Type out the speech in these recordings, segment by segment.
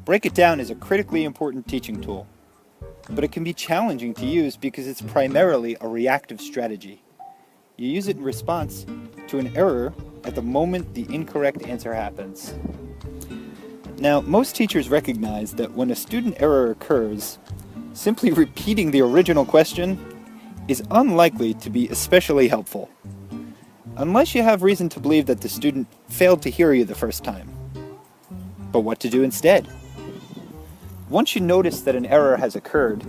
Break It Down is a critically important teaching tool, but it can be challenging to use because it's primarily a reactive strategy. You use it in response to an error at the moment the incorrect answer happens. Now, most teachers recognize that when a student error occurs, simply repeating the original question is unlikely to be especially helpful, unless you have reason to believe that the student failed to hear you the first time. But what to do instead? Once you notice that an error has occurred,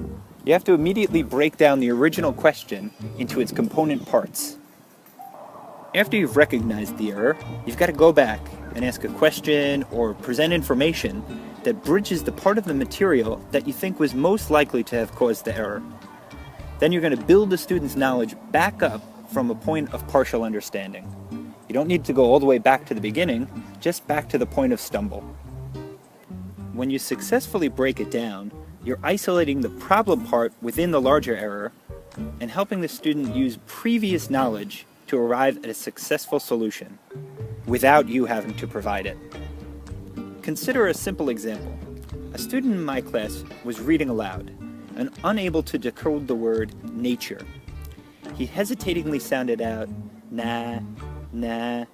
you have to immediately break down the original question into its component parts. After you've recognized the error, you've got to go back and ask a question or present information that bridges the part of the material that you think was most likely to have caused the error. Then you're going to build the student's knowledge back up from a point of partial understanding. You don't need to go all the way back to the beginning, just back to the point of stumble. When you successfully break it down, you're isolating the problem part within the larger error and helping the student use previous knowledge to arrive at a successful solution without you having to provide it. Consider a simple example. A student in my class was reading aloud and unable to decode the word nature. He hesitatingly sounded out nah, nah,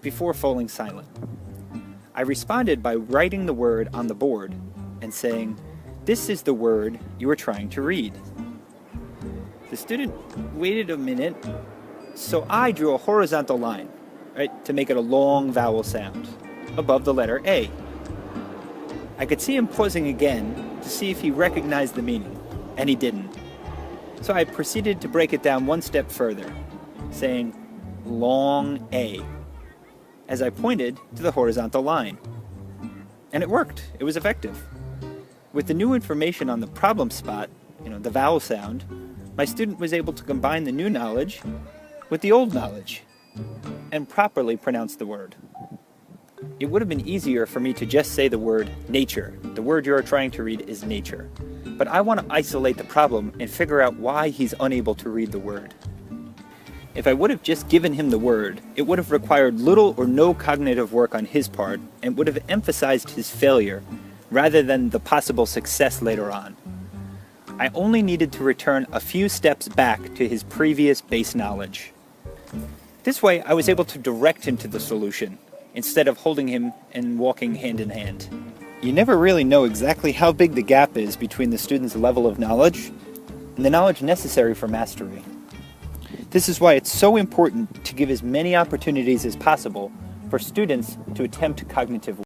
before falling silent. I responded by writing the word on the board and saying, "This is the word you are trying to read." The student waited a minute, so I drew a horizontal line, right, to make it a long vowel sound, above the letter A. I could see him pausing again to see if he recognized the meaning, and he didn't. So I proceeded to break it down one step further, saying, "Long A," as I pointed to the horizontal line. And it worked. It was effective. With the new information on the problem spot, the vowel sound, my student was able to combine the new knowledge with the old knowledge and properly pronounce the word. It would have been easier for me to just say the word nature. The word you're trying to read is nature. But I want to isolate the problem and figure out why he's unable to read the word. If I would have just given him the word, it would have required little or no cognitive work on his part and would have emphasized his failure rather than the possible success later on. I only needed to return a few steps back to his previous base knowledge. This way, I was able to direct him to the solution instead of holding him and walking hand in hand. You never really know exactly how big the gap is between the student's level of knowledge and the knowledge necessary for mastery. This is why it's so important to give as many opportunities as possible for students to attempt cognitive